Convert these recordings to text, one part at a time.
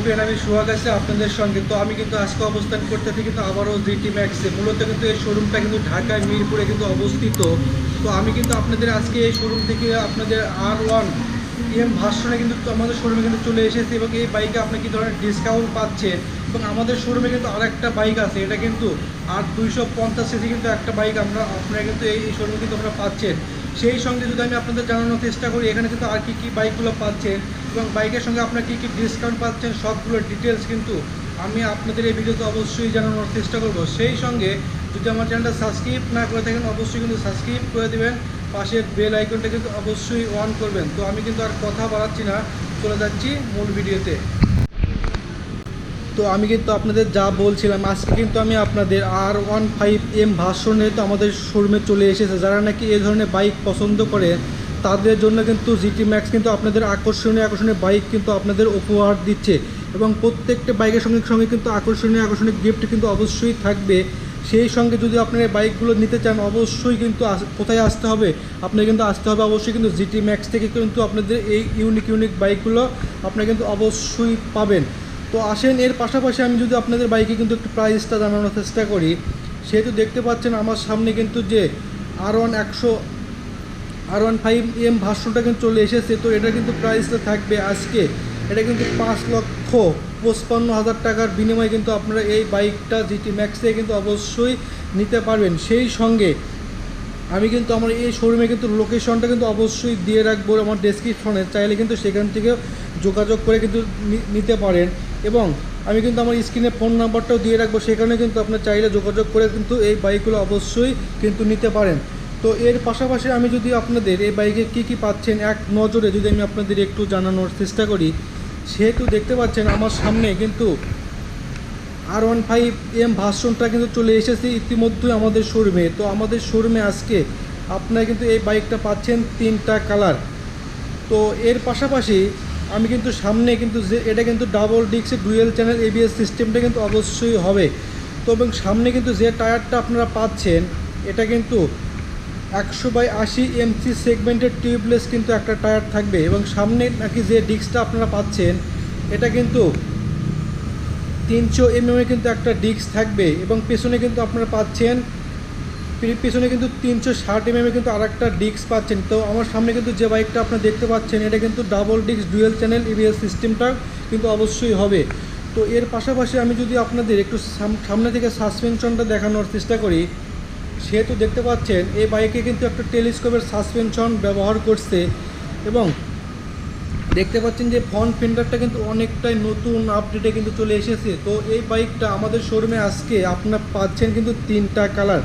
Everyone, আমি সোহাগ আছি আপনাদের সঙ্গে। তো আমি কিন্তু আজকে অবস্থান করতেছি কিন্তু আবারও জিটি ম্যাক্সে। মূলত কিন্তু এই শোরুমটা কিন্তু ঢাকায় মিরপুরে কিন্তু অবস্থিত। তো আমি কিন্তু আপনাদের আজকে এই শোরুম থেকে আপনাদের R1 ভার্সনে কিন্তু আমাদের শোরুমে কিন্তু চলে এসেছে এবং এই বাইকে আপনি কী ধরনের ডিসকাউন্ট পাচ্ছেন। এবং আমাদের শোরুমে কিন্তু আরেকটা বাইক আছে, এটা কিন্তু R250 কিন্তু একটা বাইক আপনারা কিন্তু এই শোরুমে কিন্তু আমরা পাচ্ছেন। সেই সঙ্গে যদি আমি আপনাদের জানানোর চেষ্টা করি এখানে কিন্তু আর কী বাইকগুলো পাচ্ছেন এবং বাইকের সঙ্গে আপনারা কী ডিসকাউন্ট পাচ্ছেন সবগুলোর ডিটেলস কিন্তু আমি আপনাদের এই ভিডিওতে অবশ্যই জানানোর চেষ্টা করব। সেই সঙ্গে যদি আমার চ্যানেলটা সাবস্ক্রাইব না করে থাকেন অবশ্যই কিন্তু সাবস্ক্রাইব করে দেবেন, পাশের বেল আইকনটা কিন্তু অবশ্যই অন করবেন। তো আমি কিন্তু আর কথা বাড়াচ্ছি না, চলে যাচ্ছি মূল ভিডিওতে। তো আমি কিন্তু আপনাদের যা বলছিলাম, আজকে কিন্তু আমি আপনাদের R15 ভার্সনে তো আমাদের শোরুমে চলে এসেছে। যারা নাকি এই ধরনের বাইক পছন্দ করে তাদের জন্য কিন্তু জিটি ম্যাক্স কিন্তু আপনাদের আকর্ষণীয় বাইক কিন্তু আপনাদের উপহার দিচ্ছে এবং প্রত্যেকটা বাইকের সঙ্গে কিন্তু আকর্ষণীয় গিফট কিন্তু অবশ্যই থাকবে। সেই সঙ্গে যদি আপনারা এই বাইকগুলো নিতে চান অবশ্যই কিন্তু কোথায় আসতে হবে, আপনারা কিন্তু আসতে হবে অবশ্যই কিন্তু জিটি ম্যাক্স থেকে কিন্তু আপনাদের এই ইউনিক বাইকগুলো আপনারা কিন্তু অবশ্যই পাবেন। তো আসেন, এর পাশাপাশি আমি যদি আপনাদের বাইকে কিন্তু একটু প্রাইসটা জানানোর চেষ্টা করি। সেহেতু দেখতে পাচ্ছেন আমার সামনে কিন্তু যে R15 ভার্সনটা কিন্তু চলে এসেছে। তো এটা কিন্তু প্রাইসটা থাকবে আজকে, এটা কিন্তু 5,55,000 টাকার বিনিময়ে কিন্তু আপনারা এই বাইকটা জিটি ম্যাক্সে কিন্তু অবশ্যই নিতে পারবেন। সেই সঙ্গে আমি কিন্তু আমার এই শোরুমে কিন্তু লোকেশনটা কিন্তু অবশ্যই দিয়ে রাখবো আমার ডেসক্রিপশনে, চাইলে কিন্তু সেখান থেকে যোগাযোগ করে কিন্তু নিতে পারেন এবং আমি কিন্তু আমার স্ক্রিনে ফোন নাম্বারটাও দিয়ে রাখবো, সেখানে কিন্তু আপনার চাইলে যোগাযোগ করে কিন্তু এই বাইকগুলো অবশ্যই কিন্তু নিতে পারেন। তো এর পাশাপাশি আমি যদি আপনাদের এই বাইকে কী পাচ্ছেন এক নজরে যদি আমি আপনাদের একটু জানানোর চেষ্টা করি, সেহেতু দেখতে পাচ্ছেন আমার সামনে কিন্তু R15 ভার্সনটা কিন্তু চলে এসেছে ইতিমধ্যেই আমাদের শোরুমে। তো আমাদের শোরুমে আজকে আপনারা কিন্তু এই বাইকটা পাচ্ছেন 3টা কালার। তো এর পাশাপাশি আমি কিন্তু সামনে কিন্তু যে এটা কিন্তু ডাবল ডিস্কের ডুয়েল চ্যানেল ABS সিস্টেমটা কিন্তু অবশ্যই হবে। তো এবং সামনে কিন্তু যে টায়ারটা আপনারা পাচ্ছেন এটা কিন্তু 100/80 MC সেগমেন্টের টিউবলেস কিন্তু একটা টায়ার থাকবে এবং সামনে নাকি যে ডিস্কটা আপনারা পাচ্ছেন এটা কিন্তু 300 mm কিন্তু একটা ডিস্ক থাকবে এবং পেছনে কিন্তু আপনারা পাচ্ছেন পিছনে কিন্তু 360 mm কিন্তু আর একটা ডিস্ক পাচ্ছেন। তো আমার সামনে কিন্তু যে বাইকটা আপনারা দেখতে পাচ্ছেন এটা কিন্তু double disc dual channel ABS সিস্টেমটা কিন্তু অবশ্যই হবে। তো এর পাশাপাশি আমি যদি আপনাদের একটু সামনে থেকে সাসপেনশনটা দেখানোর চেষ্টা করি, সেহেতু দেখতে পাচ্ছেন এই বাইকে কিন্তু একটা টেলিস্কোপের সাসপেনশন ব্যবহার করছে এবং দেখতে পাচ্ছেন যে ফ্রন্ট ফেন্ডারটা কিন্তু অনেকটাই নতুন আপডেটে কিন্তু চলে এসেছে। তো এই বাইকটা আমাদের শোরুমে আজকে আপনারা পাচ্ছেন কিন্তু 3টা কালার।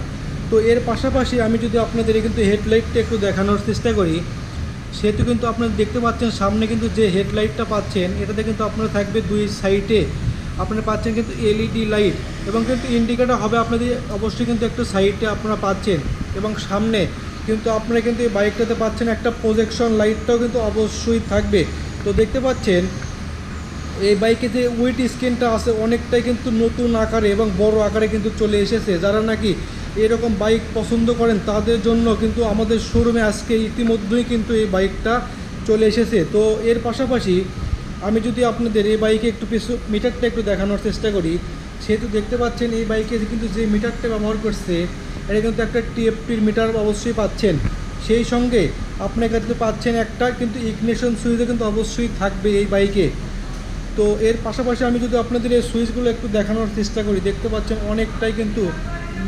তো এর পাশাপাশি আমি যদি আপনাদের কিন্তু হেডলাইটটা একটু দেখানোর চেষ্টা করি, সেহেতু কিন্তু আপনারা দেখতে পাচ্ছেন সামনে কিন্তু যে হেডলাইটটা পাচ্ছেন এটাতে কিন্তু আপনারা থাকবে দুই সাইডে আপনারা পাচ্ছেন কিন্তু LED লাইট এবং কিন্তু ইন্ডিকেটর হবে আপনাদের অবশ্যই কিন্তু একটু সাইডে আপনারা পাচ্ছেন এবং সামনে কিন্তু আপনারা কিন্তু এই বাইকটাতে পাচ্ছেন একটা প্রজেকশন লাইটটাও কিন্তু অবশ্যই থাকবে। তো দেখতে পাচ্ছেন এই বাইকে যে উইট স্ক্রিনটা আছে অনেকটাই কিন্তু নতুন আকারে এবং বড় আকারে কিন্তু চলে এসেছে। যারা নাকি এরকম বাইক পছন্দ করেন তাদের জন্য কিন্তু আমাদের শোরুমে আজকে ইতিমধ্যেই কিন্তু এই বাইকটা চলে এসেছে। তো এর পাশাপাশি আমি যদি আপনাদের এই বাইকে একটু মিটারটা একটু দেখানোর চেষ্টা করি, সেহেতু দেখতে পাচ্ছেন এই বাইকে কিন্তু যে মিটারটা ব্যবহার করছে এটা কিন্তু একটা TFTর মিটার অবশ্যই পাচ্ছেন। সেই সঙ্গে আপনার কাছে পাচ্ছেন একটা কিন্তু ইগনিশন সুইচও কিন্তু অবশ্যই থাকবে এই বাইকে। তো এর পাশাপাশি আমি যদি আপনাদের এই সুইচগুলো একটু দেখানোর চেষ্টা করি, দেখতে পাচ্ছেন অনেকটাই কিন্তু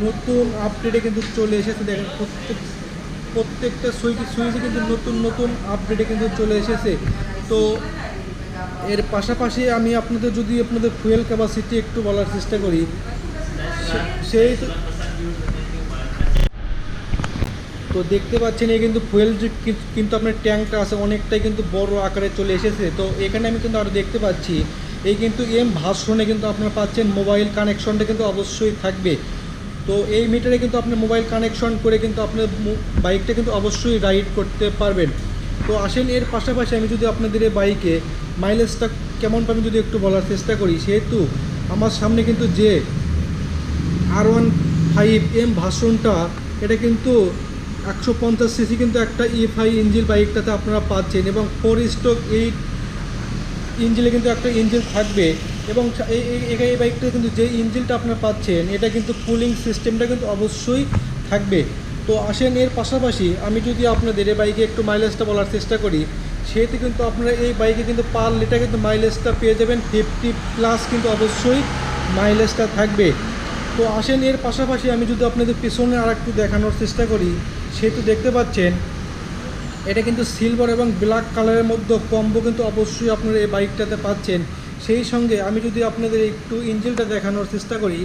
নতুন আপডেটে কিন্তু চলে এসেছে। দেখেন প্রত্যেকটা সুইচে কিন্তু নতুন আপডেটে কিন্তু চলে এসেছে। তো এর পাশাপাশি আমি আপনাদের যদি আপনাদের ফুয়েল ক্যাপাসিটি একটু বলার চেষ্টা করি, সেই তো দেখতে পাচ্ছেন এই কিন্তু ফুয়েল কিন্তু আপনার ট্যাঙ্কটা আছে অনেকটাই কিন্তু বড় আকারে চলে এসেছে। তো এখানে আমি কিন্তু আরও দেখতে পাচ্ছি এই কিন্তু ভার্সনে কিন্তু আপনারা পাচ্ছেন মোবাইল কানেকশনটা কিন্তু অবশ্যই থাকবে। তো এই মিটারে কিন্তু আপনি মোবাইল কানেকশন করে কিন্তু আপনার বাইকটা কিন্তু অবশ্যই রাইড করতে পারবেন। তো আসেন, এর পাশাপাশি আমি যদি আপনাদের এই বাইকে মাইলেজটা কেমন পাবেন যদি একটু বলার চেষ্টা করি, সেহেতু আমার সামনে কিন্তু যে R15 ভার্সনটা এটা কিন্তু 150 সিসি কিন্তু একটা EFI ইঞ্জিন বাইকটাতে আপনারা পাচ্ছেন এবং 4 স্ট্রোক 8 ইঞ্জিলে কিন্তু একটা ইঞ্জিন থাকবে এবং এই বাইকটা কিন্তু যে ইঞ্জিনটা আপনারা পাচ্ছেন এটা কিন্তু কুলিং সিস্টেমটা কিন্তু অবশ্যই থাকবে। তো আসেন এর পাশাপাশি আমি যদি আপনাদের এই বাইকে একটু মাইলেজটা বলার চেষ্টা করি, সেহেতু কিন্তু আপনারা এই বাইকে কিন্তু পার লিটার কিন্তু মাইলেজটা পেয়ে যাবেন 50+ কিন্তু অবশ্যই মাইলেজটা থাকবে। তো আসেন এর পাশাপাশি আমি যদি আপনাদের পিছনে আর একটু দেখানোর চেষ্টা করি, সেহেতু দেখতে পাচ্ছেন এটা কিন্তু সিলভার এবং ব্ল্যাক কালারের মধ্যে কম্বো কিন্তু অবশ্যই আপনারা এই বাইকটাতে পাচ্ছেন। সেই সঙ্গে আমি যদি আপনাদের একটু ইঞ্জিনটা দেখানোর চেষ্টা করি,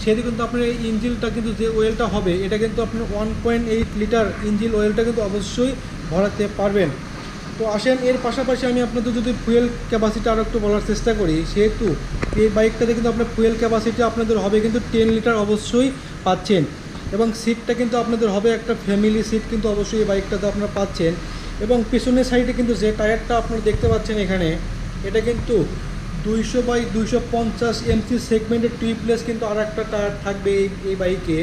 সেটি কিন্তু আপনার এই ইঞ্জিনটা কিন্তু যে ওয়েলটা হবে এটা কিন্তু আপনার 1.8 লিটার ইঞ্জিন ওয়েলটা কিন্তু অবশ্যই ভরাতে পারবেন। তো আসেন এর পাশাপাশি আমি আপনাদের যদি ফুয়েল ক্যাপাসিটি আরও একটু বলার চেষ্টা করি, সেহেতু এই বাইকটাতে কিন্তু আপনার ফুয়েল ক্যাপাসিটি আপনাদের হবে কিন্তু 10 লিটার অবশ্যই পাচ্ছেন এবং সিটটা কিন্তু আপনাদের হবে একটা ফ্যামিলি সিট কিন্তু অবশ্যই এই বাইকটাতে আপনারা পাচ্ছেন। এবং পিছনের সাইডে কিন্তু যে টায়ারটা আপনারা দেখতে পাচ্ছেন এখানে, এটা কিন্তু 200/250 এমসি সেগমেন্টের টিউবলেস কিন্তু আর একটা টায়ার থাকবে এই বাইকে।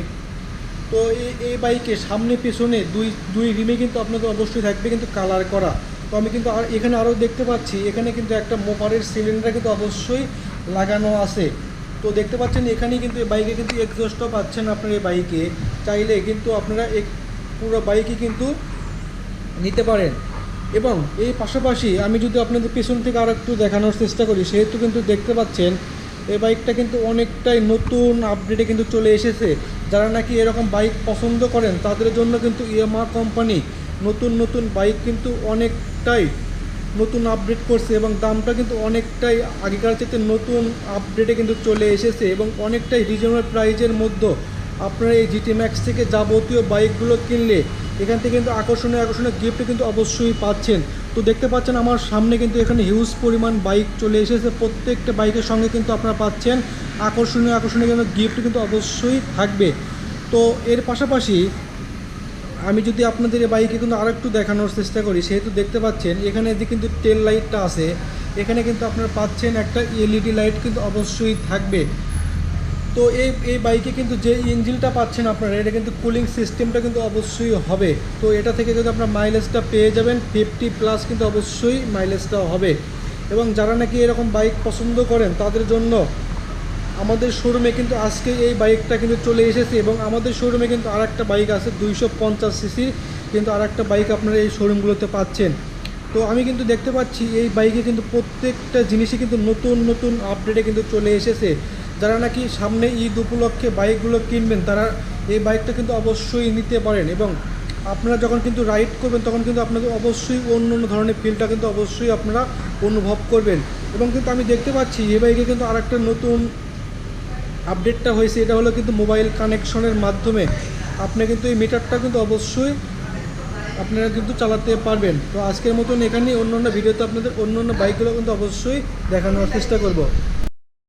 তো এই বাইকে সামনে পিছনে দুই রিমে কিন্তু আপনাদের অবশ্যই থাকবে কিন্তু কালার করা। তো আমি কিন্তু আর এখানে আরও দেখতে পাচ্ছি এখানে কিন্তু একটা মোপারের সিলিন্ডার কিন্তু অবশ্যই লাগানো আছে। তো দেখতে পাচ্ছেন এখানেই কিন্তু এই বাইকে কিন্তু এক্সস্টও পাচ্ছেন আপনার এই বাইকে, চাইলে কিন্তু আপনারা পুরো বাইকই কিন্তু নিতে পারেন। এবং এই পাশাপাশি আমি যদি আপনাদের পেছন থেকে আর একটু দেখানোর চেষ্টা করি, সেহেতু কিন্তু দেখতে পাচ্ছেন এই বাইকটা কিন্তু অনেকটাই নতুন আপডেটে কিন্তু চলে এসেছে। যারা নাকি এরকম বাইক পছন্দ করেন তাদের জন্য কিন্তু ইয়ামাহা কোম্পানি নতুন বাইক কিন্তু অনেকটাই নতুন আপডেট করছে এবং দামটা কিন্তু অনেকটাই আগেকার চাইতে নতুন আপডেটে কিন্তু চলে এসেছে এবং অনেকটাই রিজনেবল প্রাইজের মধ্যে আপনারা এই জিটি ম্যাক্স থেকে যাবতীয় বাইকগুলো কিনলে এখান থেকে কিন্তু আকর্ষণীয় গিফট কিন্তু অবশ্যই পাচ্ছেন। তো দেখতে পাচ্ছেন আমার সামনে কিন্তু এখানে হিউজ পরিমাণ বাইক চলে এসেছে, প্রত্যেকটা বাইকের সঙ্গে কিন্তু আপনারা পাচ্ছেন আকর্ষণীয় কিন্তু গিফট কিন্তু অবশ্যই থাকবে। তো এর পাশাপাশি আমি যদি আপনাদের এই বাইকে কিন্তু আরও একটু দেখানোর চেষ্টা করি, সেহেতু দেখতে পাচ্ছেন এখানে যে কিন্তু টেল লাইটটা আছে, এখানে কিন্তু আপনারা পাচ্ছেন একটা এলইডি লাইট কিন্তু অবশ্যই থাকবে। তো এই বাইকে কিন্তু যে ইঞ্জিনটা পাচ্ছেন আপনারা, এটা কিন্তু কুলিং সিস্টেমটা কিন্তু অবশ্যই হবে। তো এটা থেকে কিন্তু আপনার মাইলেজটা পেয়ে যাবেন 50+ কিন্তু অবশ্যই মাইলেজটাও হবে। এবং যারা নাকি এরকম বাইক পছন্দ করেন তাদের জন্য আমাদের শোরুমে কিন্তু আজকে এই বাইকটা কিন্তু চলে এসেছে এবং আমাদের শোরুমে কিন্তু আর একটা বাইক আছে 250 সিসির কিন্তু আর একটা বাইক আপনারা এই শোরুমগুলোতে পাচ্ছেন। তো আমি কিন্তু দেখতে পাচ্ছি এই বাইকে কিন্তু প্রত্যেকটা জিনিসই কিন্তু নতুন আপডেটে কিন্তু চলে এসেছে। যারা নাকি সামনে ঈদ উপলক্ষে বাইকগুলো কিনবেন তারা এই বাইকটা কিন্তু অবশ্যই নিতে পারেন এবং আপনারা যখন কিন্তু রাইড করবেন তখন কিন্তু আপনাদের অবশ্যই অন্য ধরনের ফিলটা কিন্তু অবশ্যই আপনারা অনুভব করবেন। এবং কিন্তু আমি দেখতে পাচ্ছি এই বাইকে কিন্তু আর একটা নতুন আপডেটটা হয়েছে, এটা হলো কিন্তু মোবাইল কানেকশনের মাধ্যমে আপনি কিন্তু এই মিটারটা কিন্তু অবশ্যই আপনারা কিন্তু চালাতে পারবেন। তো আজকের মতন এখানেই, অন্য ভিডিওতে আপনাদের অন্য বাইকগুলো কিন্তু অবশ্যই দেখানোর চেষ্টা করব।